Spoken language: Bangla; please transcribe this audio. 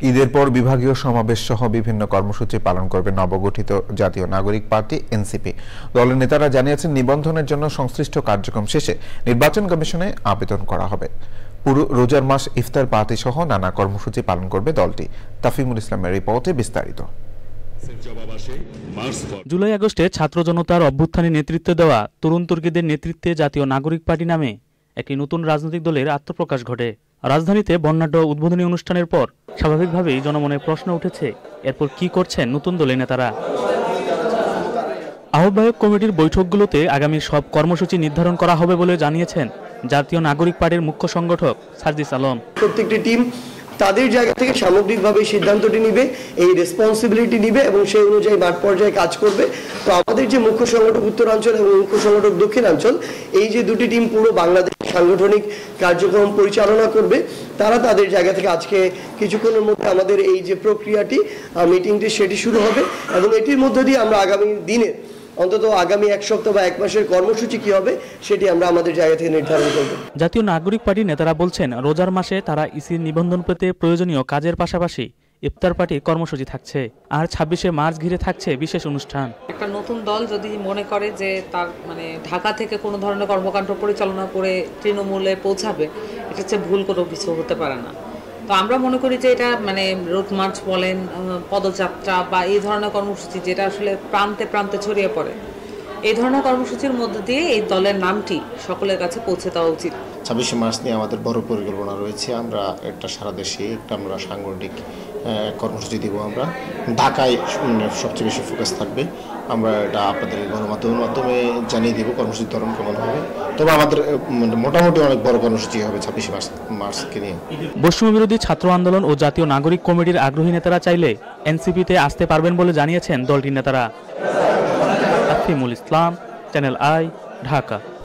ঈদের পর বিভাগীয় সমাবেশ সহ বিভিন্ন কর্মসূচি পালন করবে নবগঠিত জাতীয় নাগরিক পার্টি এনসিপি। দলের নেতারা জানিয়েছেন, নিবন্ধনের জন্য সংশ্লিষ্ট কার্যক্রম শেষে নির্বাচন কমিশনে আবেদন করা হবে। পুরো রোজার মাস ইফতার পার্টি সহ নানা কর্মসূচি পালন করবে দলটি। তাফিমুল ইসলামের রিপোর্টে বিস্তারিত। জুলাই আগস্টে ছাত্র জনতার অভ্যুত্থানে নেতৃত্ব দেওয়া তরুণ তুর্কিদের নেতৃত্বে জাতীয় নাগরিক পার্টি নামে একটি নতুন রাজনৈতিক দলের আত্মপ্রকাশ ঘটে। রাজধানীতে বর্ণাঢ্য উদ্বোধনী অনুষ্ঠানের পর স্বাভাবিকভাবেই জনমনে প্রশ্ন উঠেছে, এরপর কি করছেন নতুন দলের নেতারা। আহ্বায়ক কমিটির বৈঠকগুলোতে আগামী সব কর্মসূচি নির্ধারণ করা হবে বলে জানিয়েছেন জাতীয় নাগরিক পার্টির মুখ্য সংগঠক সার্জিস আলম। প্রত্যেকটি টিম তাদের জায়গা থেকে সামগ্রিকভাবে সিদ্ধান্তটি নিবে, এই রেসপন্সিবিলিটি নিবে এবং সেই অনুযায়ী মাঠ পর্যায়ে কাজ করবে। তো আমাদের যে মুখ্য সংগঠক উত্তরাঞ্চল এবং মুখ্য সংগঠক দক্ষিণাঞ্চল, এই যে দুটি টিম পুরো বাংলাদেশ সাংগঠনিক কার্যক্রম পরিচালনা করবে, তারা তাদের জায়গা থেকে আজকে কিছুক্ষণের মধ্যে আমাদের এই যে প্রক্রিয়াটি মিটিংটি সেটি শুরু হবে এবং এটির মধ্য দিয়ে আমরা আগামী দিনে অন্তত আগামী এক সপ্তাহ বা এক মাসের কর্মসূচি কি হবে সেটি আমরা আমাদের জায়গা থেকে নির্ধারণ করব। জাতীয় নাগরিক পার্টির নেতারা বলছেন, রোজার মাসে তারা ইসির নিবন্ধন পেতে প্রয়োজনীয় কাজের পাশাপাশি ইফতার পার্টি কর্মসূচি থাকছে, আর ২৬শে মার্চ ঘিরে থাকছে বিশেষ অনুষ্ঠান। একটা নতুন দল যদি মনে করে যে তার ঢাকা থেকে কোনো ধরনের কর্মকাণ্ড পরিচালনা করে তৃণমূলে পৌঁছাবে, এটা হচ্ছে ভুল কোনো কিছু হতে পারে না। তো আমরা মনে করি যে এটা রোড মার্চ বলেন, পদযাত্রা বা এই ধরনের কর্মসূচি যেটা আসলে প্রান্তে প্রান্তে ছড়িয়ে পড়ে, এই ধরনের কর্মসূচির মধ্য দিয়ে এই দলের নামটি সকলের কাছে পৌঁছে দেওয়া উচিত। ২৬শে মার্চ নিয়ে আমাদের বড় পরিকল্পনা রয়েছে। আমরা একটা সারা দেশে আমরা সাংগঠনিক কর্মসূচি দিব। আমরা ঢাকায় সবচেয়ে বেশি ফোকাস থাকবে। আমরা এটা আপনাদের গণমাধ্যমের মাধ্যমে জানিয়ে দেবো কর্মসূচির ধরন কেমন হবে। তবে আমাদের মোটামুটি অনেক বড় কর্মসূচি হবে ২৬শে মার্চকে নিয়ে। বৈষম্য বিরোধী ছাত্র আন্দোলন ও জাতীয় নাগরিক কমিটির আগ্রহী নেতারা চাইলে এনসিপিতে আসতে পারবেন বলে জানিয়েছেন দলটির নেতারা। তাফিমুল ইসলাম, চ্যানেল আই, ঢাকা।